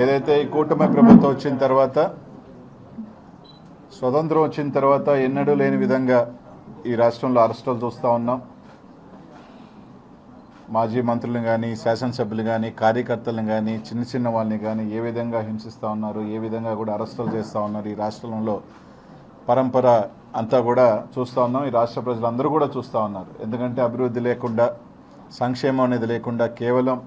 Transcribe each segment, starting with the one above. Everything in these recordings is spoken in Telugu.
ఏదైతే ఈ కూటమి ప్రభుత్వం వచ్చిన తర్వాత స్వతంత్రం వచ్చిన తర్వాత ఎన్నడూ లేని విధంగా ఈ రాష్ట్రంలో అరెస్టులు చూస్తూ ఉన్నాం. మాజీ మంత్రులను కానీ, శాసనసభ్యులు కానీ, కార్యకర్తలను కానీ, చిన్న చిన్న వాళ్ళని కానీ ఏ విధంగా హింసిస్తూ ఉన్నారు, ఏ విధంగా కూడా అరెస్టులు చేస్తూ ఉన్నారు. ఈ రాష్ట్రంలో పరంపర అంతా కూడా చూస్తూ ఉన్నాం. ఈ రాష్ట్ర ప్రజలందరూ కూడా చూస్తూ ఉన్నారు. ఎందుకంటే అభివృద్ధి లేకుండా, సంక్షేమం అనేది లేకుండా కేవలం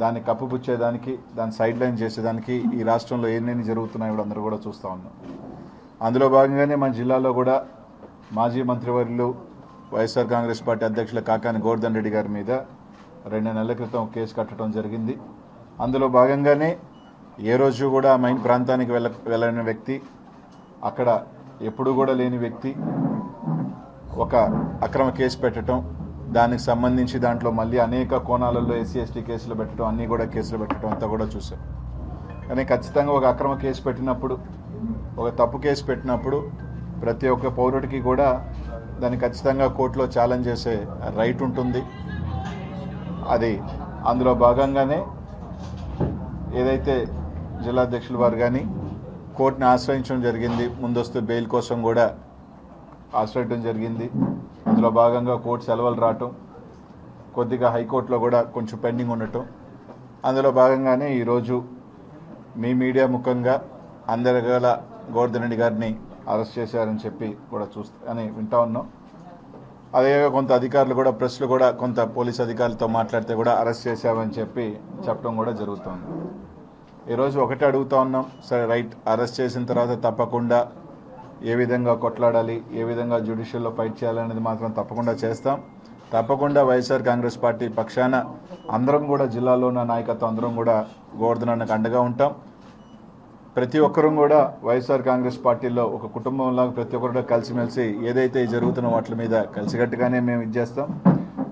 దాన్ని కప్పుపుచ్చేదానికి, దాన్ని సైడ్ లైన్ చేసేదానికి ఈ రాష్ట్రంలో ఎన్ని జరుగుతున్నాయో కూడా అందరూ కూడా చూస్తూ ఉన్నాం. అందులో భాగంగానే మన జిల్లాలో కూడా మాజీ మంత్రివర్యులు వైఎస్ఆర్ కాంగ్రెస్ పార్టీ అధ్యక్షులు కాకాని గోవర్ధన్ రెడ్డి గారి మీద 2 నెలల క్రితం కేసు కట్టడం జరిగింది. అందులో భాగంగానే ఏ రోజు కూడా మైన్ ప్రాంతానికి వెళ్ళని వ్యక్తి, అక్కడ ఎప్పుడు కూడా లేని వ్యక్తి ఒక అక్రమ కేసు పెట్టడం, దానికి సంబంధించి దాంట్లో మళ్ళీ అనేక కోణాలలో ఎస్సీ/ఎస్టీ కేసులు పెట్టడం, అన్నీ కూడా కేసులు పెట్టడం అంతా కూడా చూసాం. కానీ ఖచ్చితంగా ఒక అక్రమ కేసు పెట్టినప్పుడు, ఒక తప్పు కేసు పెట్టినప్పుడు ప్రతి ఒక్క పౌరుడికి కూడా దాన్ని ఖచ్చితంగా కోర్టులో ఛాలెంజ్ చేసే రైట్ ఉంటుంది. అది అందులో భాగంగానే ఏదైతే జిల్లా అధ్యక్షుల వారు కానీ కోర్టుని ఆశ్రయించడం జరిగింది. ముందస్తు బెయిల్ కోసం కూడా ఆశ్రయించడం జరిగింది. అందులో భాగంగా కోర్టు సెలవులు రావటం, కొద్దిగా హైకోర్టులో కూడా కొంచెం పెండింగ్ ఉండటం, అందులో భాగంగానే ఈరోజు మీ మీడియా ముఖంగా అందరి గల గోవర్ధన్ రెడ్డి గారిని అరెస్ట్ చేశారని చెప్పి కూడా అని వింటా ఉన్నాం. అదే కొంత అధికారులు కూడా, ప్రెస్లు కూడా కొంత పోలీస్ అధికారులతో మాట్లాడితే కూడా అరెస్ట్ చేశామని చెప్పడం కూడా జరుగుతుంది. ఈరోజు ఒకటే అడుగుతా ఉన్నాం, సరే రైట్, అరెస్ట్ చేసిన తర్వాత తప్పకుండా ఏ విధంగా కొట్లాడాలి, ఏ విధంగా జ్యుడిషియల్లో ఫైట్ చేయాలనేది మాత్రం తప్పకుండా చేస్తాం. తప్పకుండా వైఎస్ఆర్ కాంగ్రెస్ పార్టీ పక్షాన అందరం కూడా, జిల్లాలో ఉన్న నాయకత్వం అందరం కూడా గోవర్ధన్ అన్నకు అండగా ఉంటాం. ప్రతి ఒక్కరూ కూడా వైఎస్ఆర్ కాంగ్రెస్ పార్టీలో ఒక కుటుంబంలాగా ప్రతి ఒక్కరు కలిసిమెలిసి ఏదైతే జరుగుతున్న వాటి మీద కలిసికట్టుగానే మేము ఇచ్చేస్తాం.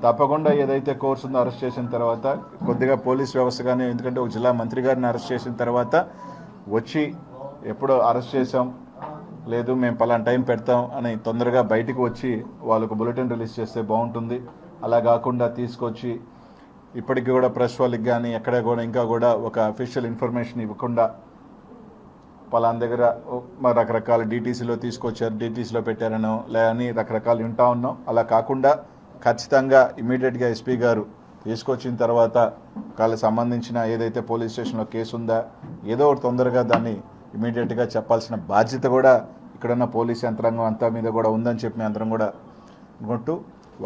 తప్పకుండా ఏదైతే కోర్సు ఉందో అరెస్ట్ చేసిన తర్వాత కొద్దిగా పోలీస్ వ్యవస్థ కానీ, ఎందుకంటే ఒక జిల్లా మంత్రి గారిని అరెస్ట్ చేసిన తర్వాత వచ్చి ఎప్పుడో అరెస్ట్ చేసాం, లేదు మేము పలానా టైం పెడతాం అని తొందరగా బయటకు వచ్చి వాళ్ళకు బులెటిన్ రిలీజ్ చేస్తే బాగుంటుంది. అలా కాకుండా తీసుకొచ్చి ఇప్పటికీ కూడా ప్రెస్ వాళ్ళకి కానీ ఎక్కడ కూడా ఇంకా కూడా ఒక అఫీషియల్ ఇన్ఫర్మేషన్ ఇవ్వకుండా పలానా దగ్గర రకరకాల డీటీసీలో తీసుకొచ్చారు, డీటీసీలో పెట్టారనో లేదని రకరకాలు వింటా ఉన్నాం. అలా కాకుండా ఖచ్చితంగా ఇమీడియట్గా ఎస్పీ గారు తీసుకొచ్చిన తర్వాత వాళ్ళకి సంబంధించిన ఏదైతే పోలీస్ స్టేషన్లో కేసు ఉందా ఏదో ఒకటి తొందరగా దాన్ని ఇమీడియట్గా చెప్పాల్సిన బాధ్యత కూడా ఇక్కడున్న పోలీస్ యంత్రాంగం అంతా మీద కూడా ఉందని చెప్పి మేము అందరం కూడా అనుకుంటూ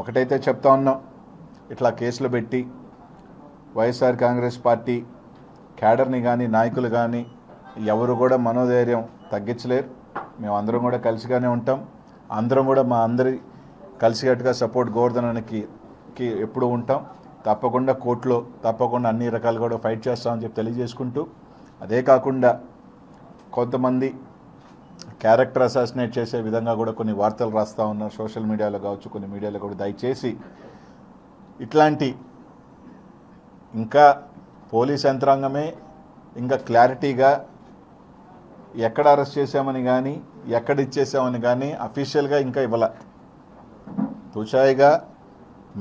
ఒకటైతే చెప్తా ఉన్నాం, ఇట్లా కేసులు పెట్టి వైఎస్ఆర్ కాంగ్రెస్ పార్టీ క్యాడర్ని కానీ, నాయకులు కానీ ఎవరు కూడా మనోధైర్యం తగ్గించలేరు. మేము అందరం కూడా కలిసిగానే ఉంటాం. అందరం కూడా మా అందరి కలిసికట్టుగా సపోర్ట్ గోవర్ధన్ అన్నకి ఎప్పుడు ఉంటాం. తప్పకుండా కోర్టులో తప్పకుండా అన్ని రకాలు కూడా ఫైట్ చేస్తామని చెప్పి తెలియజేసుకుంటూ, అదే కాకుండా కొంతమంది క్యారెక్టర్ అసాసినేట్ చేసే విధంగా కూడా కొన్ని వార్తలు రాస్తూ ఉన్నారు సోషల్ మీడియాలో కావచ్చు, కొన్ని మీడియాలో కూడా. దయచేసి ఇట్లాంటి ఇంకా పోలీస్ యంత్రాంగమే ఇంకా క్లారిటీగా ఎక్కడ అరెస్ట్ చేశామని కానీ, ఎక్కడ ఇచ్చేసామని కానీ అఫీషియల్గా ఇంకా ఇవ్వాల. తుచాయిగా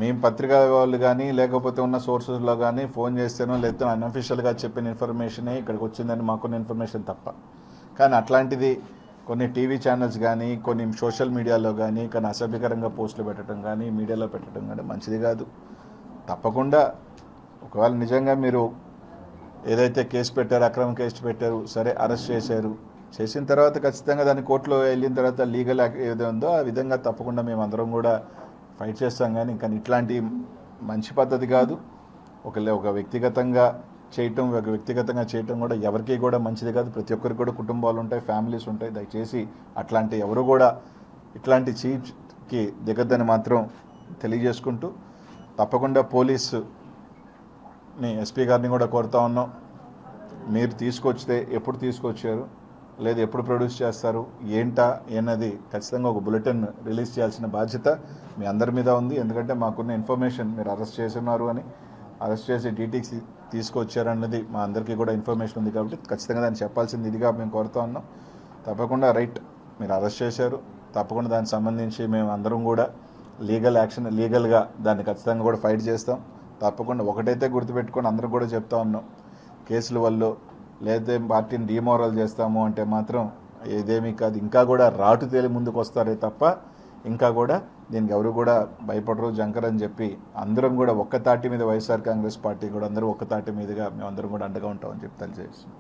మేము పత్రికా వాళ్ళు కానీ లేకపోతే ఉన్న సోర్సెస్లో కానీ ఫోన్ చేస్తేనో లేకపోతే అన్అఫీషియల్గా చెప్పిన ఇన్ఫర్మేషనే ఇక్కడికి వచ్చిందని మాకున్న ఇన్ఫర్మేషన్ తప్ప. కానీ అట్లాంటిది కొన్ని టీవీ ఛానల్స్ కానీ, కొన్ని సోషల్ మీడియాలో కానీ కానీ అసభ్యకరంగా పోస్టులు పెట్టడం కానీ, మీడియాలో పెట్టడం కానీ మంచిది కాదు. తప్పకుండా ఒకవేళ నిజంగా మీరు ఏదైతే కేసు పెట్టారో, అక్రమ కేసు పెట్టారు, సరే అరెస్ట్ చేశారు, చేసిన తర్వాత ఖచ్చితంగా దాన్ని కోర్టులో వెళ్ళిన తర్వాత లీగల్ ఏదో ఉందో ఆ విధంగా తప్పకుండా మేము అందరం కూడా ఫైట్ చేస్తాం. కానీ ఇంకా ఇట్లాంటి మంచి పద్ధతి కాదు. ఒక వ్యక్తిగతంగా చేయటం కూడా ఎవరికి కూడా మంచిది కాదు. ప్రతి ఒక్కరికి కూడా కుటుంబాలు ఉంటాయి, ఫ్యామిలీస్ ఉంటాయి. దయచేసి అట్లాంటి ఎవరు కూడా ఇట్లాంటి చీఫ్కి దిగద్దని మాత్రం తెలియజేసుకుంటూ, తప్పకుండా పోలీసుని ఎస్పీ గారిని కూడా కోరుతా ఉన్నాం, మీరు తీసుకొచ్చితే ఎప్పుడు తీసుకొచ్చారు, లేదు ఎప్పుడు ప్రొడ్యూస్ చేస్తారు, ఏంటా అన్నది ఖచ్చితంగా ఒక బులెటిన్ రిలీజ్ చేయాల్సిన బాధ్యత మీ అందరి మీద ఉంది. ఎందుకంటే మాకున్న ఇన్ఫర్మేషన్ మీరు అరెస్ట్ చేస్తున్నారు అని, అరెస్ట్ చేసి డీటీసీ తీసుకొచ్చారన్నది మా అందరికీ కూడా ఇన్ఫర్మేషన్ ఉంది. కాబట్టి ఖచ్చితంగా దాన్ని చెప్పాల్సింది ఇదిగా మేము కోరుతా ఉన్నాం. తప్పకుండా రైట్, మీరు అరెస్ట్ చేశారు, తప్పకుండా దానికి సంబంధించి మేము అందరం కూడా లీగల్గా దాన్ని ఖచ్చితంగా కూడా ఫైట్ చేస్తాం. తప్పకుండా ఒకటైతే గుర్తుపెట్టుకొని అందరూ కూడా చెప్తా ఉన్నాం, కేసుల వల్ల లేదా పార్టీని డిమోరల్ చేస్తాము అంటే మాత్రం ఏదేమీ కాదు. ఇంకా కూడా రాటు తేలి ముందుకు వస్తారే తప్ప ఇంకా కూడా దీనికి ఎవరు కూడా భయపడరు, జంకరని చెప్పి అందరం కూడా ఒక్క తాటి మీద వైఎస్ఆర్ కాంగ్రెస్ పార్టీ కూడా అందరూ ఒక్క తాటి మీదుగా మేమందరం కూడా అండగా ఉంటామని చెప్పి తెలియజేస్తున్నాం.